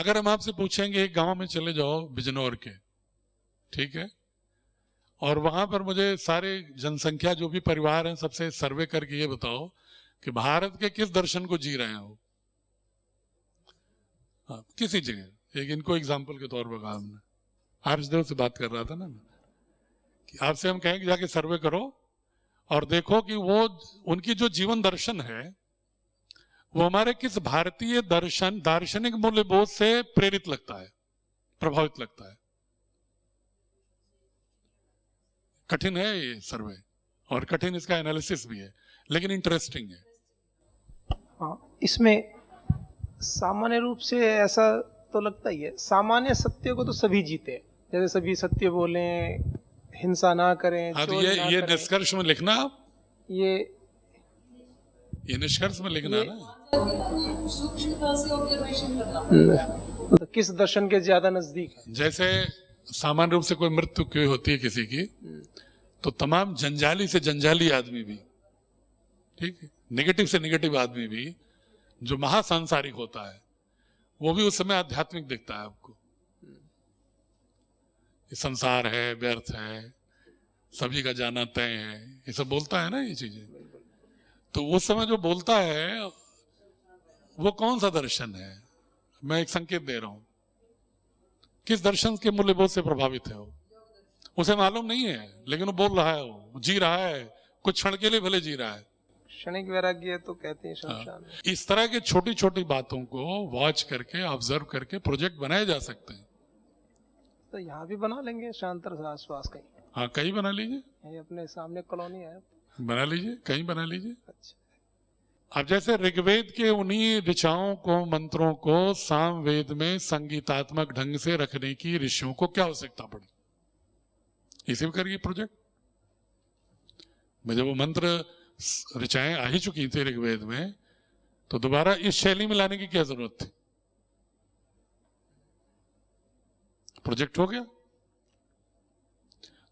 अगर हम आपसे पूछेंगे एक गांव में चले जाओ बिजनौर के, ठीक है, और वहां पर मुझे सारे जनसंख्या जो भी परिवार हैं सबसे सर्वे करके ये बताओ कि भारत के किस दर्शन को जी रहे हैं वो। हाँ, किसी जगह एक इनको एग्जाम्पल के तौर पर कहा हमने, हर्षदेव से बात कर रहा था ना कि आपसे हम कहें कि जाके सर्वे करो और देखो कि वो उनकी जो जीवन दर्शन है वो हमारे किस भारतीय दार्शनिक मूल्यबोध से प्रेरित लगता है, प्रभावित लगता है। कठिन है ये सर्वे और कठिन इसका एनालिसिस भी है, लेकिन इंटरेस्टिंग है। हाँ, इसमें सामान्य रूप से ऐसा तो लगता ही है, सामान्य सत्य को तो सभी जीते हैं, जैसे सभी सत्य बोलें, हिंसा ना करें, हाँ, तो चोरी ना ये करें। निष्कर्ष में लिखना आप, ये निष्कर्ष में लिखना ना, सूक्ष्मता से ऑब्जर्वेशन करना। तो किस दर्शन के ज्यादा नजदीक है। जैसे सामान्य रूप से कोई मृत्यु क्यों होती है किसी की, तो तमाम जंजाली से जंजाली आदमी भी, ठीक है, नेगेटिव से नेगेटिव आदमी भी जो महासांसारिक होता है वो भी उस समय आध्यात्मिक दिखता है आपको। ये संसार है, व्यर्थ है, सभी का जाना तय है, ये सब बोलता है ना ये चीजें। तो उस समय जो बोलता है वो कौन सा दर्शन है? मैं एक संकेत दे रहा हूं, किस दर्शन के मूल्यबोध से प्रभावित है वो, उसे मालूम नहीं है, लेकिन वो बोल रहा है, वो जी रहा है, कुछ क्षण के लिए भले जी रहा है। क्षणिक वैराग्य तो कहते हैं शमशान में। इस तरह की छोटी छोटी बातों को वॉच करके, ऑब्जर्व करके प्रोजेक्ट बनाए जा सकते हैं। तो यहाँ भी बना लेंगे शांतर आसपास कहीं। हाँ, कहीं बना लीजिए, ये अपने सामने कॉलोनी है, बना लीजिए, कहीं बना लीजिए। अच्छा, अब जैसे ऋग्वेद के उन्हीं ऋचाओं को, मंत्रों को सामवेद में संगीतात्मक ढंग से रखने की ऋषियों को क्या आवश्यकता पड़ी? इसी में करिए प्रोजेक्ट। जब वो मंत्र ऋचाएं आ ही चुकी थी ऋग्वेद में, तो दोबारा इस शैली में लाने की क्या जरूरत थी? प्रोजेक्ट हो गया।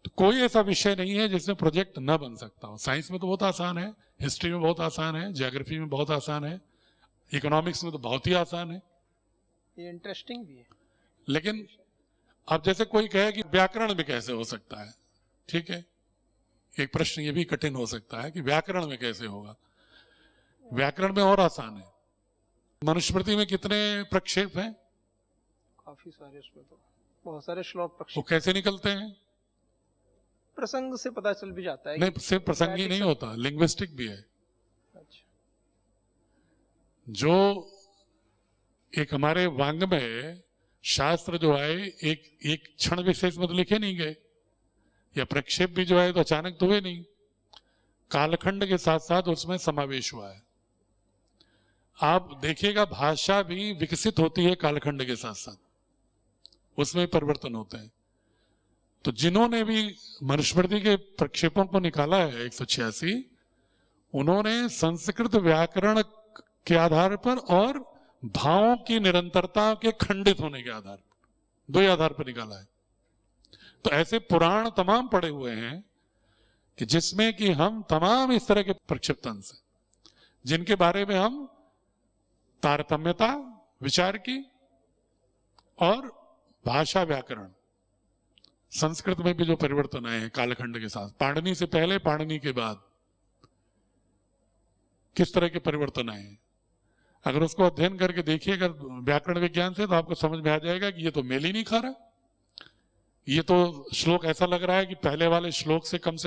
तो कोई ऐसा विषय नहीं है जिसमें प्रोजेक्ट ना बन सकता हो। साइंस में तो बहुत आसान है, हिस्ट्री में बहुत आसान है, ज्योग्राफी में बहुत आसान है, इकोनॉमिक्स में तो बहुत ही आसान है, ये इंटरेस्टिंग भी है। लेकिन अब जैसे कोई कहे कि व्याकरण में कैसे हो सकता है, ठीक है, एक प्रश्न ये भी कठिन हो सकता है कि व्याकरण में कैसे होगा। व्याकरण में और आसान है। मनुस्मृति में कितने प्रक्षेप हैं? काफी सारे, उसमें तो बहुत सारे श्लोक वो प्रक्षेप कैसे निकलते हैं? प्रसंग से पता चल भी जाता है। नहीं, सिर्फ प्रसंग ही नहीं होता, लिंग्विस्टिक भी है। अच्छा, जो एक हमारे वांग्मय शास्त्र जो है एक क्षण विशेष में तो लिखे नहीं गए, या प्रक्षेप भी जो है तो अचानक तो हुए नहीं, कालखंड के साथ साथ उसमें समावेश हुआ है। आप देखिएगा भाषा भी विकसित होती है कालखंड के साथ साथ, उसमें परिवर्तन होते हैं। तो जिन्होंने भी मनुस्मृति के प्रक्षेपों को निकाला है 186, उन्होंने संस्कृत व्याकरण के आधार पर और भावों की निरंतरता के खंडित होने के आधार पर, दो ही आधार पर निकाला है। तो ऐसे पुराण तमाम पड़े हुए हैं कि जिसमें कि हम तमाम इस तरह के प्रक्षेपण से, जिनके बारे में हम तारतम्यता विचार की और भाषा व्याकरण, संस्कृत में भी जो परिवर्तन आए हैं कालखंड के साथ, पाणिनि से पहले पाणिनि के बाद किस तरह के परिवर्तन आए हैं, अगर उसको अध्ययन करके देखिएगा व्याकरण विज्ञान से, तो आपको समझ में आ जाएगा कि ये तो मेल ही नहीं खा रहा। ये तो श्लोक ऐसा लग रहा है कि पहले वाले श्लोक से कम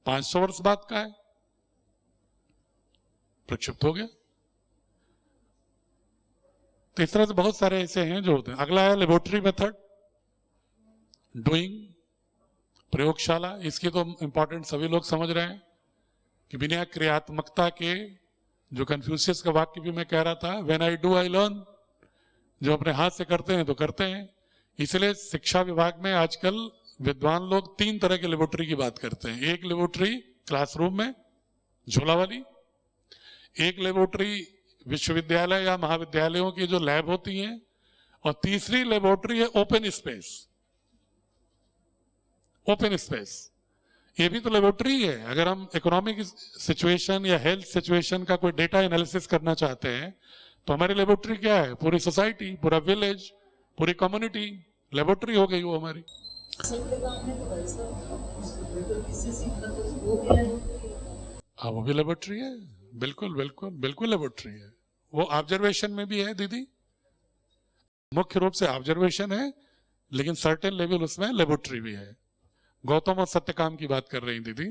500 वर्ष बाद का है, प्रक्षिप्त हो गया। तो इस तरह से बहुत सारे ऐसे हैं जो होते हैं। अगला है लेबोरेटरी मेथड, डूइंग, प्रयोगशाला। इसकी तो इंपॉर्टेंट सभी लोग समझ रहे हैं कि बिना क्रियात्मकता के, जो कन्फ्यूशियस का वाक्य भी मैं कह रहा था, when I do I learn, जो अपने हाथ से करते हैं तो करते हैं। इसलिए शिक्षा विभाग में आजकल विद्वान लोग 3 तरह के लेबोरेटरी की बात करते हैं। एक लेबोरेटरी क्लासरूम में झोला वाली, एक लेबोरेटरी विश्वविद्यालय या महाविद्यालयों की जो लैब होती हैं, और तीसरी लेबोरेटरी है ओपन स्पेस। ओपन स्पेस ये भी तो लेबोरेटरी है। अगर हम इकोनॉमिक सिचुएशन या हेल्थ सिचुएशन का कोई डेटा एनालिसिस करना चाहते हैं तो हमारी लेबोरेटरी क्या है? पूरी सोसाइटी, पूरा विलेज, पूरी कम्युनिटी लेबोरेटरी हो गई वो हमारी। सबके काम में तो वैसा किसी सीखा तो वो भी laboratory है। हाँ, वो भी लेबोरेटरी है, बिल्कुल बिल्कुल बिल्कुल लेबोरेटरी है। वो ऑब्जर्वेशन में भी है दीदी, मुख्य रूप से ऑब्जर्वेशन है, लेकिन सर्टेन लेवल उसमें लेबोरेटरी भी है। गौतम और सत्यकाम की बात कर रही दीदी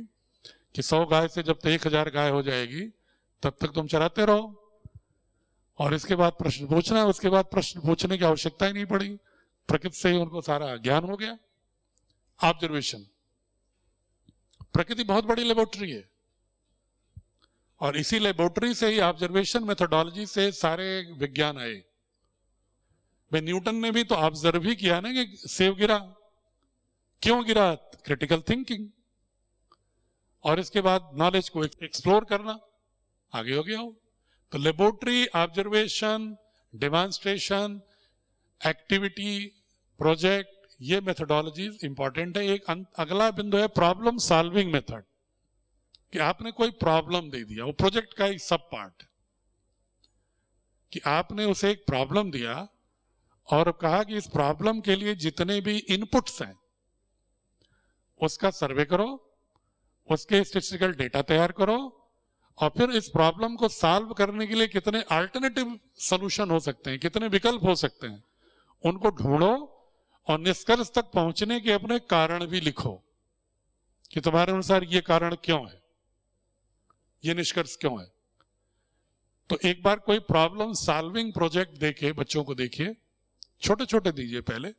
कि 100 गाय से जब तक 1000 गाय हो जाएगी तब तक तुम चराते रहो, और इसके बाद प्रश्न पूछना, उसके बाद प्रश्न पूछने की आवश्यकता ही नहीं पड़ी, प्रकृति से ही उनको सारा ज्ञान हो गया। ऑब्जर्वेशन, प्रकृति बहुत बड़ी लेबोरेटरी है, और इसी लेबोरेटरी से ही ऑब्जर्वेशन मेथोडोलॉजी से सारे विज्ञान आए। भाई न्यूटन ने भी तो ऑब्जर्व ही किया ना कि सेब गिरा, क्यों गिरा? क्रिटिकल थिंकिंग, और इसके बाद नॉलेज को एक्सप्लोर करना, आगे हो गया हो। तो laboratory, observation, demonstration, activity, project, ये मेथोडोलॉजीज इंपॉर्टेंट है। एक अगला बिंदु है प्रॉब्लम सॉल्विंग मेथड, कि आपने कोई प्रॉब्लम दे दिया, वो प्रोजेक्ट का एक सब पार्ट, कि आपने उसे एक प्रॉब्लम दिया और कहा कि इस प्रॉब्लम के लिए जितने भी इनपुट्स हैं उसका सर्वे करो, उसके स्टैटिस्टिकल डेटा तैयार करो, और फिर इस प्रॉब्लम को सॉल्व करने के लिए कितने अल्टरनेटिव सॉल्यूशन हो सकते हैं, कितने विकल्प हो सकते हैं, उनको ढूंढो, और निष्कर्ष तक पहुंचने के अपने कारण भी लिखो कि तुम्हारे अनुसार ये कारण क्यों है, ये निष्कर्ष क्यों है। तो एक बार कोई प्रॉब्लम सॉल्विंग प्रोजेक्ट देखे, बच्चों को देखिए, छोटे छोटे दीजिए पहले,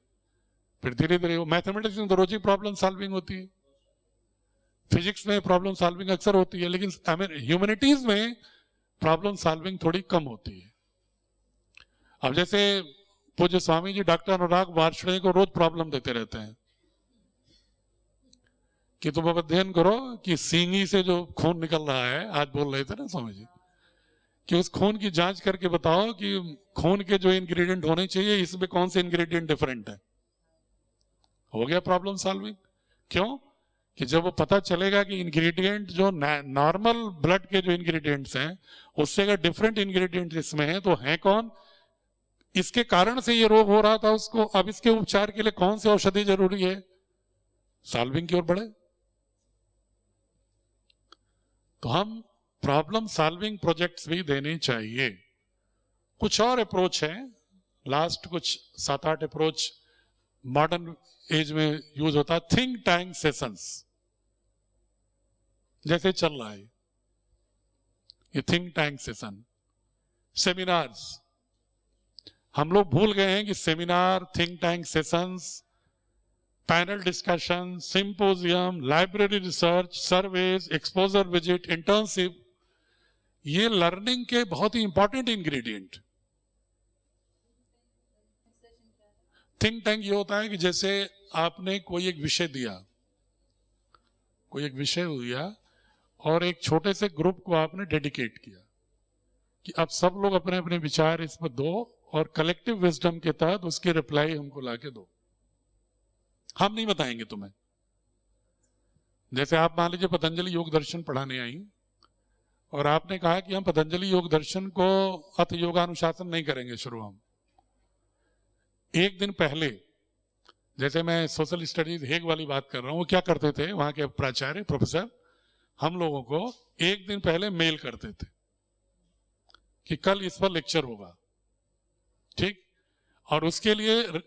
फिर धीरे धीरे वो मैथमेटिक्स में तो रोज ही प्रॉब्लम सॉल्विंग होती है, फिजिक्स में प्रॉब्लम सॉल्विंग अक्सर होती है, लेकिन ह्यूमैनिटीज में प्रॉब्लम सॉल्विंग थोड़ी कम होती है। अब जैसे पूज्य स्वामी जी डॉक्टर अनुराग वार्ष्णेय को रोज प्रॉब्लम देते रहते हैं कि तुम अब अध्ययन करो कि सींगी से जो खून निकल रहा है, आज बोल रहे थे ना स्वामी जी, कि उस खून की जांच करके बताओ कि खून के जो इंग्रेडिएंट होने चाहिए इसमें कौन से इंग्रेडिएंट डिफरेंट है। हो गया प्रॉब्लम सॉल्विंग। क्यों? कि जब वो पता चलेगा कि इंग्रेडिएंट जो नॉर्मल ब्लड के जो इंग्रेडिएंट्स हैं उससे अगर डिफरेंट इंग्रेडिएंट इसमें हैं तो हैं कौन, इसके कारण से ये रोग हो रहा था उसको, अब इसके उपचार के लिए कौन सी औषधि जरूरी है, सॉल्विंग की ओर बढ़े। तो हम प्रॉब्लम सॉल्विंग प्रोजेक्ट्स भी देने चाहिए। कुछ और अप्रोच है, लास्ट कुछ 7-8 अप्रोच मॉडर्न एज में यूज होता है। थिंक टैंक सेशंस जैसे चल रहा है ये थिंक टैंक सेशन, सेमिनार्स, हम लोग भूल गए हैं कि seminar, think tank sessions, panel discussion, symposium, library research, surveys, exposure visit, internship, ये लर्निंग के बहुत ही इंपॉर्टेंट इंग्रेडिएंट। थिंक टैंक ये होता है कि जैसे आपने कोई एक विषय दिया, और एक छोटे से ग्रुप को आपने डेडिकेट किया कि अब सब लोग अपने अपने विचार इस पर दो, और कलेक्टिव विजडम के तहत उसकी रिप्लाई हमको लाके दो, हम नहीं बताएंगे तुम्हें। जैसे आप मान लीजिए पतंजलि योग दर्शन पढ़ाने आई और आपने कहा कि हम पतंजलि योग दर्शन को अथ योगानुशासन नहीं करेंगे शुरू, हम एक दिन पहले, जैसे मैं सोशल स्टडीज हेग वाली बात कर रहा हूं, वो क्या करते थे वहां के प्राचार्य प्रोफेसर, हम लोगों को एक दिन पहले मेल करते थे कि कल इस पर लेक्चर होगा, ठीक, और उसके लिए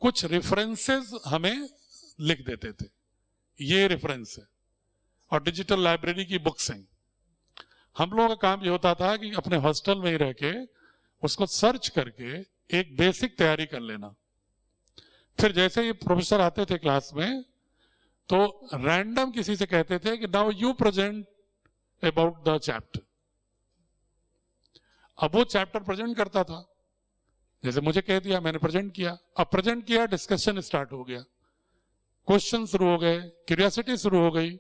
कुछ रेफरेंसेस हमें लिख देते थे, ये रेफरेंस है, और डिजिटल लाइब्रेरी की बुक्स हैं। हम लोगों का काम ये होता था कि अपने हॉस्टल में ही रह के उसको सर्च करके एक बेसिक तैयारी कर लेना। फिर जैसे ही प्रोफेसर आते थे क्लास में तो रैंडम किसी से कहते थे कि now you present about the chapter. अब वो चैप्टर प्रेजेंट करता था, जैसे मुझे कह दिया, मैंने प्रेजेंट किया, अब प्रेजेंट किया, डिस्कशन स्टार्ट हो गया, क्वेश्चन शुरू हो गए, क्यूरियोसिटी शुरू हो गई।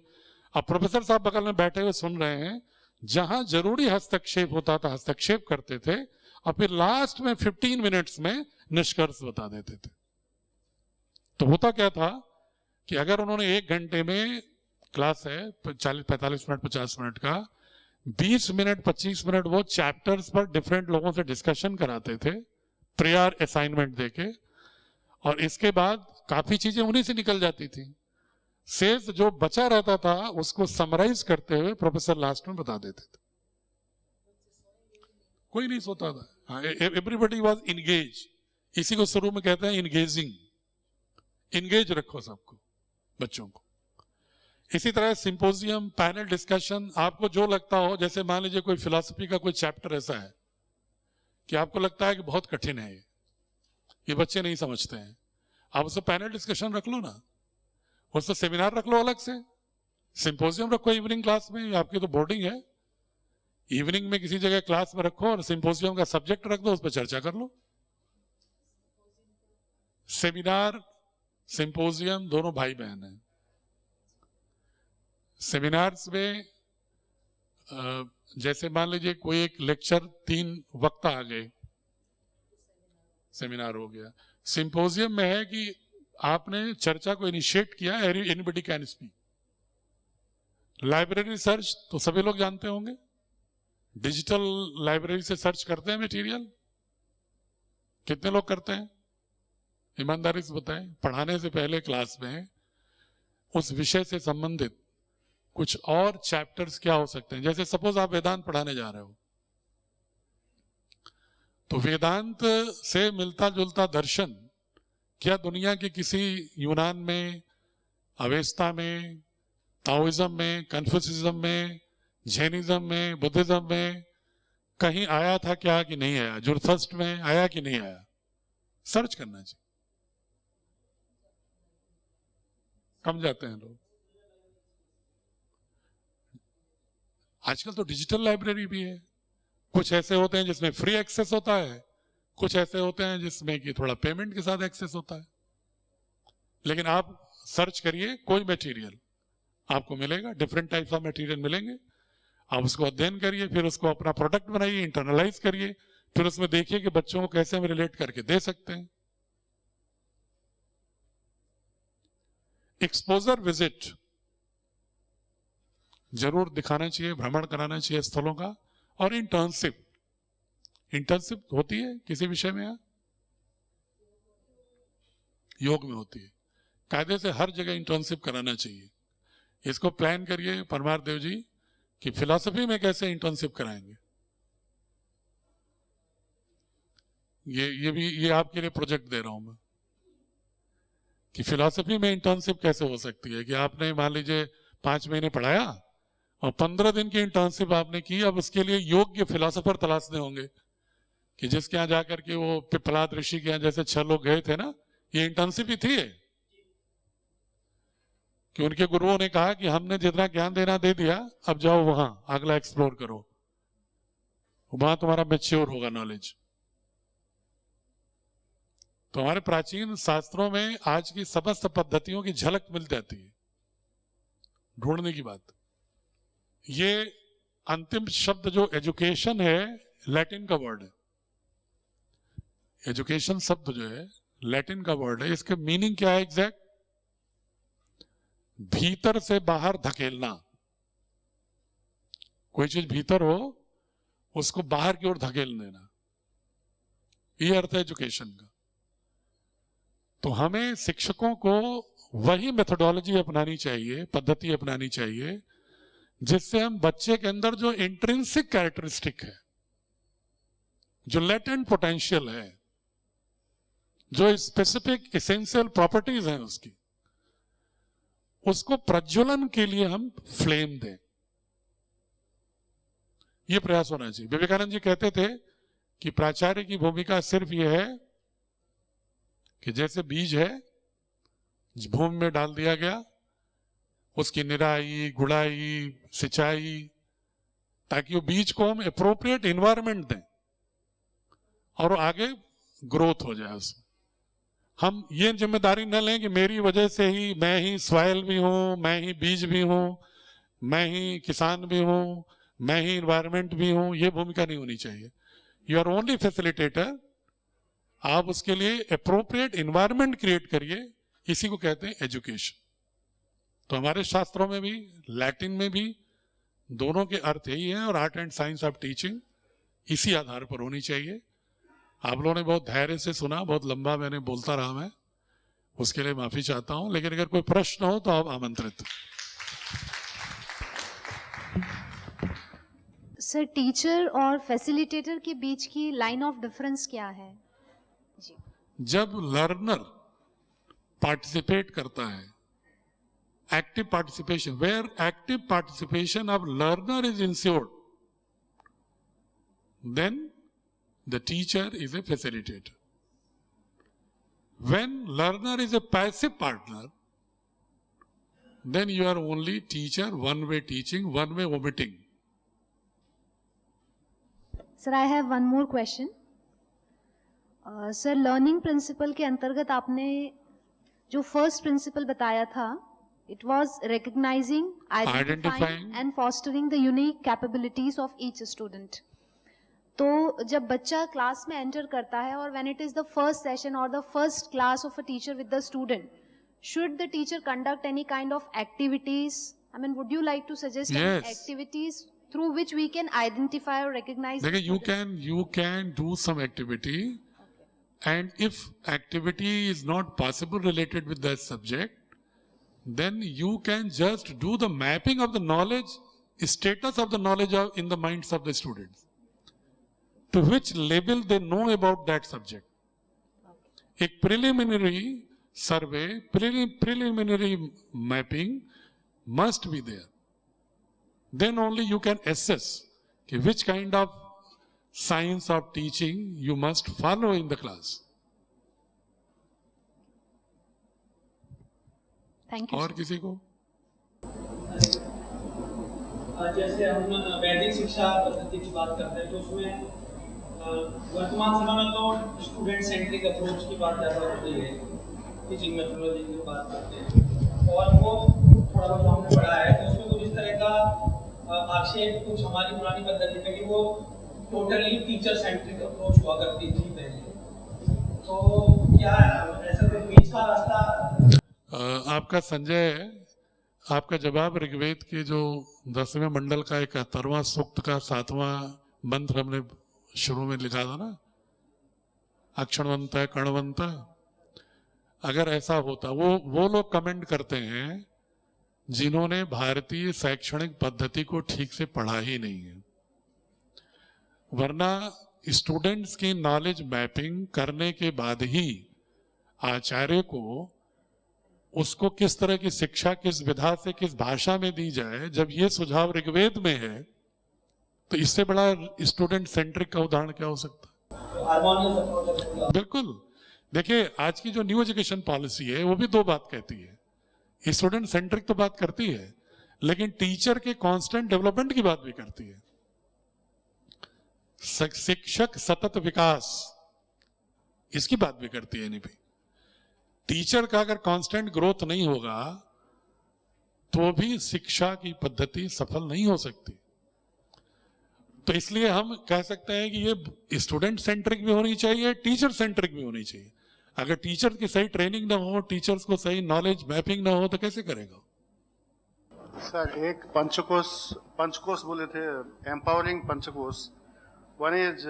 अब प्रोफेसर साहब बगल में बैठे हुए सुन रहे हैं, जहां जरूरी हस्तक्षेप होता था हस्तक्षेप करते थे, और फिर लास्ट में 15 मिनट्स में निष्कर्ष बता देते थे। तो होता क्या था कि अगर उन्होंने 1 घंटे में, क्लास है 40-45 मिनट 50 मिनट का, 20 मिनट 25 मिनट वो चैप्टर्स पर डिफरेंट लोगों से डिस्कशन कराते थे, प्रेयर असाइनमेंट देके, और इसके बाद काफी चीजें उन्हीं से निकल जाती थी। शेष जो बचा रहता था उसको समराइज करते हुए प्रोफेसर लास्ट में बता देते थे। कोई नहीं सोता था, एवरीबडी वाज इंगेज। इसी को शुरू में कहते हैं इंगेजिंग। इंगेज रखो सबको, बच्चों को। इसी तरह सिंपोजियम, पैनल डिस्कशन, आपको जो लगता हो, जैसे मान लीजिए कोई फिलॉसफी का कोई चैप्टर ऐसा है कि आपको लगता है कि बहुत कठिन है, ये बच्चे नहीं समझते हैं, आप उससे पैनल डिस्कशन रख लो ना, उससे सेमिनार रख लो अलग से, सिंपोजियम रखो इवनिंग क्लास में। आपकी तो बोर्डिंग है, इवनिंग में किसी जगह क्लास में रखो और सिंपोजियम का सब्जेक्ट रख दो, उस पर चर्चा कर लो। सेमिनार सिंपोजियम दोनों भाई बहन हैं। सेमिनार्स में जैसे मान लीजिए कोई एक लेक्चर 3 वक्ता आ गए, सेमिनार हो गया। सिंपोजियम में है कि आपने चर्चा को इनिशिएट किया, anybody can speak. Library search तो सभी लोग जानते होंगे, डिजिटल लाइब्रेरी से सर्च करते हैं मटेरियल, कितने लोग करते हैं ईमानदारी से बताएं। पढ़ाने से पहले क्लास में उस विषय से संबंधित कुछ और चैप्टर्स क्या हो सकते हैं, जैसे सपोज आप वेदांत पढ़ाने जा रहे हो, तो वेदांत से मिलता जुलता दर्शन क्या दुनिया के किसी यूनान में, अवेस्ता में, ताओइज्म में, कन्फ्यूशिज्म में, जैनिज्म में, बुद्धिज्म में कहीं आया था क्या कि नहीं आया? जुरथस्ट में आया कि नहीं आया? सर्च करना चाहिए। कम जाते हैं लोग। आजकल तो डिजिटल लाइब्रेरी भी है। कुछ ऐसे होते हैं जिसमें फ्री एक्सेस होता है, कुछ ऐसे होते हैं जिसमें कि थोड़ा पेमेंट के साथ एक्सेस होता है। लेकिन आप सर्च करिए, कोई मटेरियल आपको मिलेगा, डिफरेंट टाइप्स ऑफ मटेरियल मिलेंगे। आप उसको अध्ययन करिए, फिर उसको अपना प्रोडक्ट बनाइए, इंटरनलाइज करिए, फिर उसमें देखिए कि बच्चों को कैसे हम रिलेट करके दे सकते हैं। एक्सपोजर विजिट जरूर दिखाना चाहिए, भ्रमण कराना चाहिए स्थलों का। और इंटर्नशिप होती है किसी विषय में, योग में होती है, कायदे से हर जगह इंटर्नशिप कराना चाहिए। इसको प्लान करिए परमार देव जी कि फिलॉसफी में कैसे इंटर्नशिप कराएंगे। ये आपके लिए प्रोजेक्ट दे रहा हूं मैं कि फिलॉसफी में इंटर्नशिप कैसे हो सकती है। कि आपने मान लीजिए 5 महीने पढ़ाया और 15 दिन की इंटर्नशिप आपने की। अब उसके लिए योग्य फिलॉसफर तलाशने होंगे कि जिसके यहाँ जाकर के वो पिपलाद ऋषि के यहाँ जैसे 6 लोग गए थे ना, ये इंटर्नशिप ही थी कि उनके गुरुओं ने कहा कि हमने जितना ज्ञान देना दे दिया, अब जाओ वहां अगला एक्सप्लोर करो, वहां तुम्हारा मैच्योर होगा नॉलेज। तो हमारे प्राचीन शास्त्रों में आज की समस्त पद्धतियों की झलक मिल जाती है। ढूंढने की बात, ये अंतिम शब्द जो एजुकेशन है, लैटिन का वर्ड है। एजुकेशन शब्द जो है लैटिन का वर्ड है। इसके मीनिंग क्या है एग्जैक्ट? भीतर से बाहर धकेलना। कोई चीज भीतर हो उसको बाहर की ओर धकेल देना, ये अर्थ है एजुकेशन का। तो हमें शिक्षकों को वही मेथोडोलॉजी अपनानी चाहिए, पद्धति अपनानी चाहिए, जिससे हम बच्चे के अंदर जो इंट्रिंसिक कैरेक्टरिस्टिक है, जो लेटेंट पोटेंशियल है, जो स्पेसिफिक एसेंशियल प्रॉपर्टीज हैं उसकी, उसको प्रज्वलन के लिए हम फ्लेम दें। यह प्रयास होना चाहिए। विवेकानंद जी कहते थे कि प्राचार्य की भूमिका सिर्फ यह है कि जैसे बीज है, भूमि में डाल दिया गया, उसकी निराई, गुड़ाई, सिंचाई, ताकि वो बीज को हम एप्रोप्रिएट एनवायरनमेंट दें और वो आगे ग्रोथ हो जाए उसमें। हम ये जिम्मेदारी न लें कि मेरी वजह से ही, मैं ही सॉइल भी हूं, मैं ही बीज भी हूं, मैं ही किसान भी हूं, मैं ही एनवायरनमेंट भी हूं। ये भूमिका नहीं होनी चाहिए। You are only facilitator. आप उसके लिए एप्रोप्रिएट एनवायरनमेंट क्रिएट करिए। इसी को कहते हैं एजुकेशन। तो हमारे शास्त्रों में भी, लैटिन में भी दोनों के अर्थ यही है, और art and science of teaching इसी आधार पर होनी चाहिए। आप लोगों ने बहुत धैर्य से सुना, बहुत लंबा मैंने बोलता रहा मैं, उसके लिए माफी चाहता हूं, लेकिन अगर कोई प्रश्न हो तो आप आमंत्रित। सर, टीचर और फैसिलिटेटर के बीच की लाइन ऑफ डिफरेंस क्या है? जी। जब लर्नर पार्टिसिपेट करता है, active participation, where active participation of learner is ensured, then the teacher is a facilitator. When learner is a passive partner, then you are only teacher, one way teaching, one way omitting. Sir, I have one more question. Sir, learning principle के अंतर्गत आपने जो first principle बताया था, it was recognizing, identifying and fostering the unique capabilities of each student. तो जब बच्चा class में एंटर करता है और when it is the first session और the first class of a teacher with the student, should the teacher conduct any kind of activities? I mean, would you like to suggest Yes. Activities through which we can identify or recognize the देखिए, student? you can do some activity, and if activity is not possible related with that subject, then you can just do the mapping of the knowledge, status of the knowledge in the minds of the students, to which level they know about that subject. एक preliminary survey, preliminary mapping must be there. Then only you can assess which kind of science of teaching you must follow in the class. Thank you, और sir. किसी को? जैसे हम वैदिक शिक्षा पद्धति की बात करते हैं तो उसमें वर्तमान समय में तो स्टूडेंट सेंट्रिक अप्रोच की बात ज़्यादा होती है, टीचिंग मेथोडोलॉजी की बात करते हैं, और वो थोड़ा बहुत हमने पढ़ा है तो उसमें कुछ इस तरह का आक्षेप कुछ हमारी पुरानी पद्धति में कि वो टोटली टीचर सेंट्रिक अप्रोच हुआ करती थी पहले, तो क्या ऐसा कोई बीच का रास्ता? आपका संजय, आपका जवाब ऋग्वेद के जो 10वें मंडल का 71वां सूक्त का 7वां मंत्र हमने शुरू में लिखा था ना, अक्षणवंत कणवंत। अगर ऐसा होता, वो लोग कमेंट करते हैं जिन्होंने भारतीय शैक्षणिक पद्धति को ठीक से पढ़ा ही नहीं है, वरना स्टूडेंट्स की नॉलेज मैपिंग करने के बाद ही आचार्य को उसको किस तरह की शिक्षा, किस विधा से, किस भाषा में दी जाए, जब ये सुझाव ऋग्वेद में है, तो इससे बड़ा स्टूडेंट सेंट्रिक का उदाहरण क्या हो सकता है? बिल्कुल। देखिए, आज की जो न्यू एजुकेशन पॉलिसी है वो भी दो बात कहती है, स्टूडेंट सेंट्रिक तो बात करती है, लेकिन टीचर के कांस्टेंट डेवलपमेंट की बात भी करती है, शिक्षक सतत विकास, इसकी बात भी करती है। नहीं भी टीचर का अगर कांस्टेंट ग्रोथ नहीं होगा तो भी शिक्षा की पद्धति सफल नहीं हो सकती। तो इसलिए हम कह सकते हैं कि ये स्टूडेंट सेंट्रिक भी होनी चाहिए, टीचर सेंट्रिक भी होनी चाहिए। अगर टीचर की सही ट्रेनिंग ना हो, टीचर्स को सही नॉलेज मैपिंग ना हो, तो कैसे करेगा? सर, एक पंचकोश बोले थे, एम्पावरिंग पंचकोश। वन इज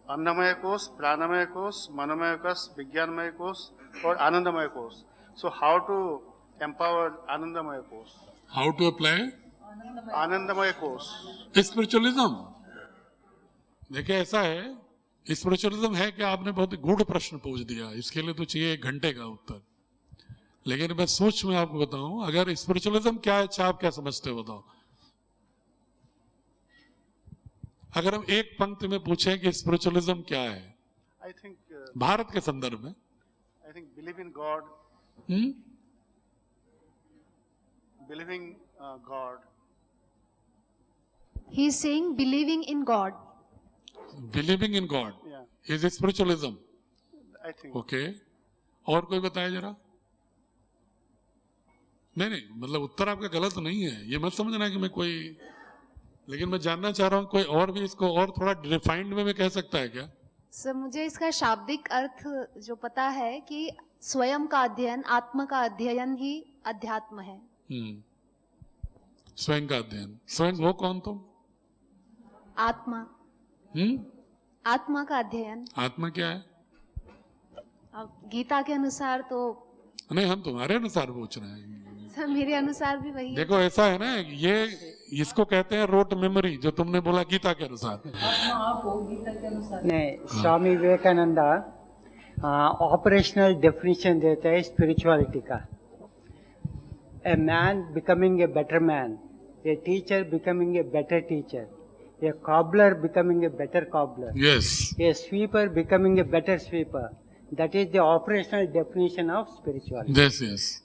अन्नमय कोश, प्राणमय कोश, मनोमय कोश, विज्ञानमय कोश और आनंदमय कोश। सो हाउ टू एम्पावर आनंदमय कोश? हाउ टू अप्लाई आनंदमय कोश? स्पिरिचुअलिज्म। देखिए, ऐसा है, स्पिरिचुअलिज्म है कि आपने बहुत गूढ़ प्रश्न पूछ दिया, इसके लिए तो चाहिए 1 घंटे का उत्तर। लेकिन मैं सूक्ष्म में आपको बताऊं, अगर स्पिरिचुअलिज्म क्या है, अच्छा आप क्या समझते हो बताओ? अगर हम एक पंक्ति में पूछें कि स्पिरिचुअलिज्म क्या है, आई थिंक भारत के संदर्भ में, I think believe in God, believing God. He is saying believing in God. Believing in God Yeah, is spiritualism. I think. Okay, और कोई बताए जरा? नहीं, मतलब उत्तर आपका गलत नहीं है, ये मत समझना कि मैं कोई, लेकिन मैं जानना चाह रहा हूं कोई और भी इसको और थोड़ा रिफाइंड में कह सकता है क्या? सर, मुझे इसका शाब्दिक अर्थ जो पता है कि स्वयं का अध्ययन, आत्मा का अध्ययन ही अध्यात्म है। स्वयं का अध्ययन। स्वयं वो कौन तुम? आत्मा। आत्मा का अध्ययन। आत्मा क्या है? अब गीता के अनुसार तो नहीं, हम तुम्हारे अनुसार पूछ रहे हैं। सर मेरे अनुसार भी वही है। देखो ऐसा है ना, ये इसको कहते हैं रोट मेमोरी, जो तुमने बोला गीता के अनुसार। आत्मा आप हो गीता के अनुसार। नहीं, स्वामी विवेकानंदा ऑपरेशनल डेफिनेशन देते हैं स्पिरिचुअलिटी का। A man becoming a better man, a teacher becoming a better teacher, A cobbler becoming a better cobbler, yes, A sweeper becoming a better sweeper, that is the operational definition of spirituality. Yes yes.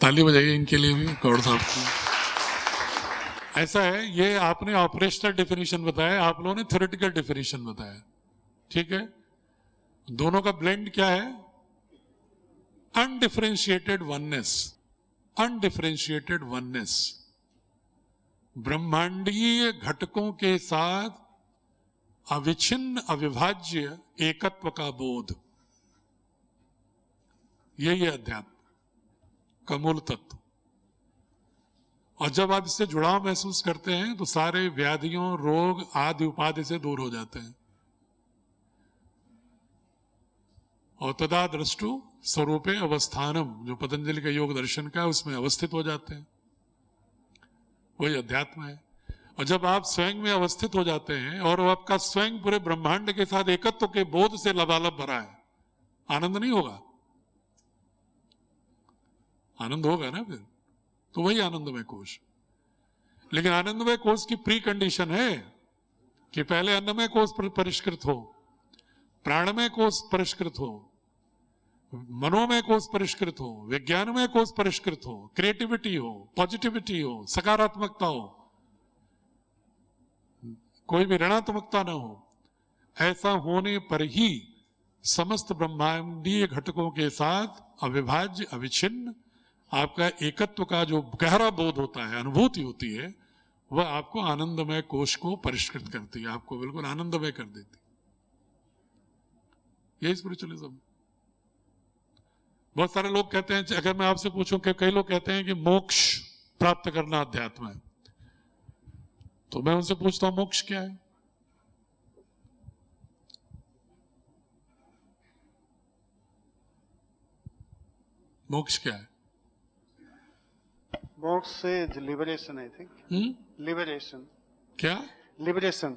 ताली बजाइए इनके लिए भी, गौड़ साहब को। ऐसा है, ये आपने ऑपरेशनल डेफिनेशन बताया, आप लोगों ने थ्योरेटिकल डेफिनेशन बताया, ठीक है। दोनों का ब्लेंड क्या है? Undifferentiated oneness. अनडिफरेंशिएटेड वननेस, ब्रह्मांडीय घटकों के साथ अविच्छिन्न अविभाज्य एकत्व का बोध, यही है अध्यात्म का मूल तत्व। और जब आप इससे जुड़ाव महसूस करते हैं तो सारे व्याधियों, रोग आदि उपाधि से दूर हो जाते हैं। और तदा दृष्टु स्वरूपे अवस्थानम, जो पतंजलि का योग दर्शन का, उसमें अवस्थित हो जाते हैं, वही अध्यात्म है। और जब आप स्वयं में अवस्थित हो जाते हैं और आपका स्वयं पूरे ब्रह्मांड के साथ एकत्व के बोध से लबालब भरा है, आनंद नहीं होगा? आनंद होगा ना फिर, तो वही आनंदमय कोश। लेकिन आनंदमय कोश की प्री कंडीशन है कि पहले अन्नमय कोश परिष्कृत हो, प्राणमय कोश परिष्कृत हो, मनोमय कोश परिष्कृत हो, विज्ञानमय कोश परिष्कृत हो, क्रिएटिविटी हो, पॉजिटिविटी हो, सकारात्मकता हो, कोई भी ऋणात्मकता ना हो। ऐसा होने पर ही समस्त ब्रह्मांडीय घटकों के साथ अविभाज्य अविच्छिन्न आपका एकत्व का जो गहरा बोध होता है, अनुभूति होती है, वह आपको आनंदमय कोश को परिष्कृत करती है, आपको बिल्कुल आनंदमय कर देती है। यही स्पिरिचुअलिज्म। बहुत सारे लोग कहते हैं, अगर मैं आपसे पूछूं कि कई लोग कहते हैं कि मोक्ष प्राप्त करना अध्यात्म है, तो मैं उनसे पूछता हूं मोक्ष क्या है? मोक्ष क्या है? मोक्ष से लिबरेशन, आई थिंक। लिबरेशन। क्या? लिबरेशन।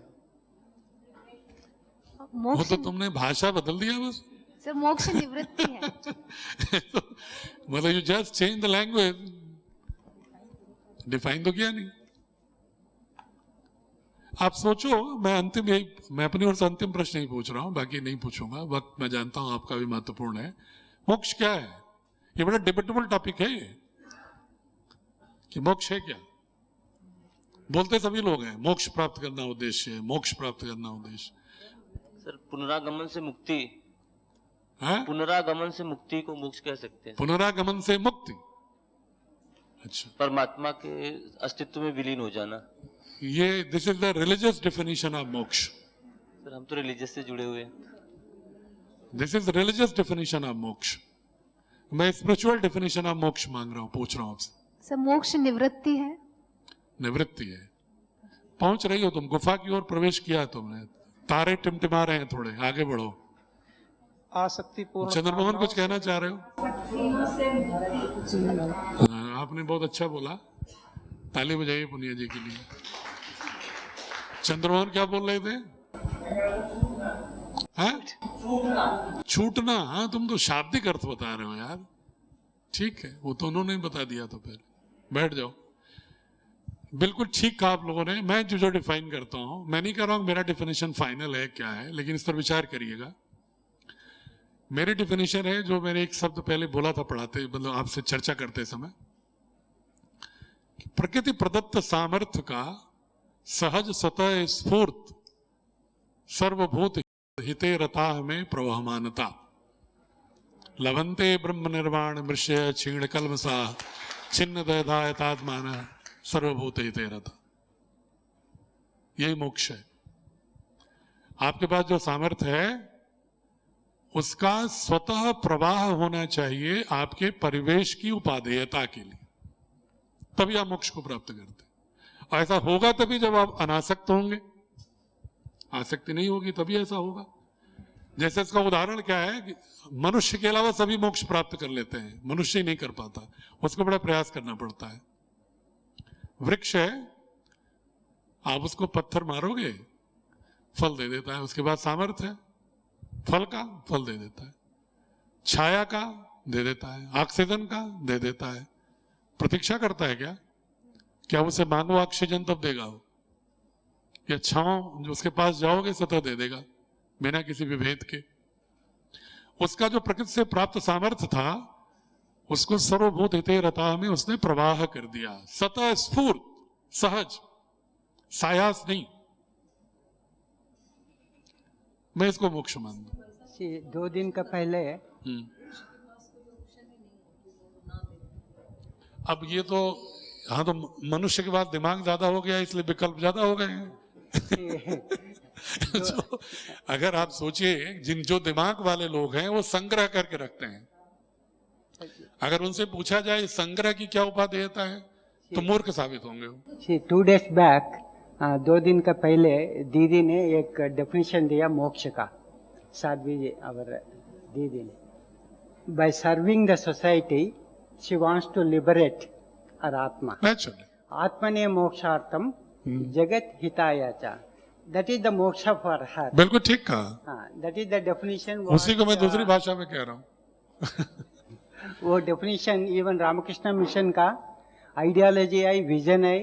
वो मोक्ष तो तुमने भाषा बदल दिया बस। सर मोक्ष निवृत्ति है। मतलब you just change the language, define तो किया नहीं। आप सोचो, मैं अपनी ओर से अंतिम प्रश्न ही पूछ रहा हूं, बाकी नहीं पूछूंगा, वक्त मैं जानता हूं आपका भी महत्वपूर्ण है। मोक्ष क्या है? ये बड़ा डिबेटेबल टॉपिक है कि मोक्ष है क्या। बोलते सभी लोग हैं मोक्ष प्राप्त करना उद्देश्य है, मोक्ष प्राप्त करना उद्देश्य। सर पुनरागमन से मुक्ति, है? पुनरागमन से मुक्ति को मोक्ष कह सकते हैं। पुनरागमन से मुक्ति, अच्छा, परमात्मा के अस्तित्व में विलीन हो जाना। ये this is the religious definition of मोक्ष। सर हम तो रिलीजियस से जुड़े हुए हैं। This is religious definition of मोक्ष। मैं स्पिरिचुअल डेफिनेशन ऑफ मोक्ष मांग रहा हूं, पूछ रहा हूं आपसे। सर मोक्ष निवृत्ति है। निवृत्ति है। पहुंच रही हो तुम, गुफा की ओर प्रवेश किया तुमने, तारे टिमटिमा रहे हैं, थोड़े आगे बढ़ो। आसक्ति पूर्ण चंद्रमोहन कुछ कहना चाह रहे हो? हाँ, आपने बहुत अच्छा बोला, ताली बजाइए पुनिया जी के लिए। चंद्रमोहन क्या बोल रहे थे? हाँ? छूटना। हाँ, तुम तो शाब्दिक अर्थ बता रहे हो यार। ठीक है, वो तो उन्होंने बता दिया। तो फिर बैठ जाओ। बिल्कुल ठीक कहा आप लोगों ने। मैं जो डिफाइन करता हूं, मैं नहीं कह रहा हूं मेरा डिफिनेशन फाइनल है क्या है, लेकिन इस पर विचार करिएगा। मेरी डिफिनेशन है जो मैंने एक शब्द पहले बोला था पढ़ाते, मतलब आपसे चर्चा करते समय, प्रकृति प्रदत्त सामर्थ्य का सहज स्वतः स्फूर्त सर्वभूत हिते रता में प्रवहमानता, लभंते ब्रह्म निर्वाण मृष्य क्षीण कल्मसा छिन्न दयदायतात्मान सर्वभूत हिते रता। यही मोक्ष है। आपके पास जो सामर्थ्य है उसका स्वतः प्रवाह होना चाहिए आपके परिवेश की उपादेयता के लिए, तभी आप मोक्ष को प्राप्त करते। और ऐसा होगा तभी जब आप अनासक्त होंगे। आसक्ति नहीं होगी तभी ऐसा होगा। जैसे इसका उदाहरण क्या है कि मनुष्य के अलावा सभी मोक्ष प्राप्त कर लेते हैं, मनुष्य ही नहीं कर पाता, उसको बड़ा प्रयास करना पड़ता है। वृक्ष है, आप उसको पत्थर मारोगे फल दे देता है, उसके बाद सामर्थ्य है फल का, फल दे देता है, छाया का दे देता है, ऑक्सीजन का दे देता है। प्रतीक्षा करता है क्या उसे मांगो ऑक्सीजन तब देगा वो, या छांव जो उसके पास जाओगे सतह दे देगा बिना किसी विभेद के। उसका जो प्रकृति से प्राप्त सामर्थ्य था उसको सर्वभूत हिते रता में उसने प्रवाह कर दिया, सतह स्फूर्त सहज, सायास नहीं। मैं इसको मोक्ष मानता हूं। 2 दिन का पहले अब ये तो हाँ, तो मनुष्य के पास दिमाग ज्यादा हो गया इसलिए विकल्प ज्यादा हो गए हैं। जो अगर आप सोचिए जो दिमाग वाले लोग हैं वो संग्रह करके रखते हैं, अगर उनसे पूछा जाए संग्रह की क्या उपादेयता है तो मूर्ख साबित होंगे वो। 2 days बैक 2 दिन का पहले दीदी ने एक डेफिनेशन दिया मोक्ष का, साध्वी जी और दीदी ने, by serving the society she wants to liberate और आत्मा, आत्मने मोक्षार्थम जगत हिताय च, that is the moksha for her. बिल्कुल ठीक कहा, दैट इज द डेफिनेशन। उसी को मैं दूसरी भाषा में कह रहा हूँ। वो डेफिनेशन इवन रामकृष्ण मिशन का आइडियोलॉजी है, विजन है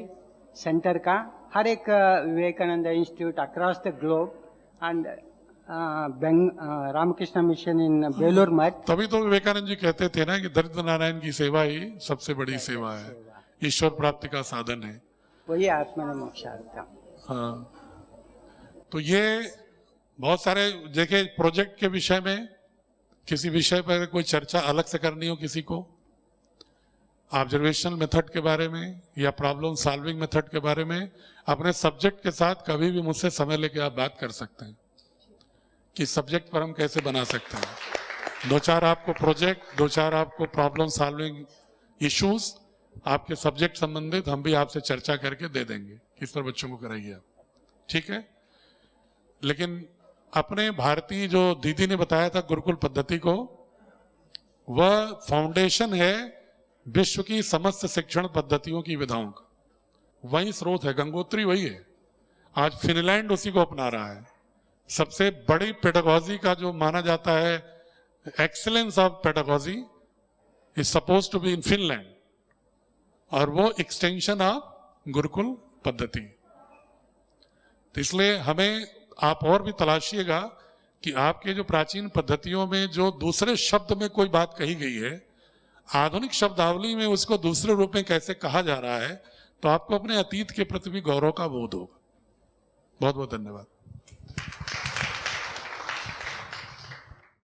सेंटर का, हर एक Vivekananda institute across the globe and Ramakrishna Mission in Belur Math. तभी तो विवेकानंद जी कहते थे ना कि दरिद्र नारायण की सेवा ही सबसे बड़ी सेवा है, ईश्वर प्राप्ति का साधन है, वही आत्मा मोक्षार्थम। हाँ, तो ये बहुत सारे देखे प्रोजेक्ट के विषय में, किसी विषय पर कोई चर्चा अलग से करनी हो किसी को, ऑब्जर्वेशनल मेथड के बारे में या प्रॉब्लम सॉल्विंग मेथड के बारे में, अपने सब्जेक्ट के साथ कभी भी मुझसे समय लेके आप बात कर सकते हैं कि सब्जेक्ट पर हम कैसे बना सकते हैं। 2-4 आपको प्रोजेक्ट, 2-4 आपको प्रॉब्लम सॉल्विंग इश्यूज आपके सब्जेक्ट संबंधित हम भी आपसे चर्चा करके दे देंगे, किस तरह बच्चों को कराइए आप, ठीक है। लेकिन अपने भारतीय जो दीदी ने बताया था गुरुकुल पद्धति को, वह फाउंडेशन है विश्व की समस्त शिक्षण पद्धतियों की विधाओं का, वही स्रोत है, गंगोत्री वही है। आज फिनलैंड उसी को अपना रहा है। सबसे बड़ी पेडागॉजी का जो माना जाता है, excellence of pedagogy is suppose to be in Finland, और वो एक्सटेंशन ऑफ गुरुकुल पद्धति। तो इसलिए हमें आप और भी तलाशिएगा कि आपके जो प्राचीन पद्धतियों में जो दूसरे शब्द में कोई बात कही गई है, आधुनिक शब्दावली में उसको दूसरे रूप में कैसे कहा जा रहा है, तो आपको अपने अतीत के प्रति भी गौरव का बोध होगा। बहुत बहुत धन्यवाद।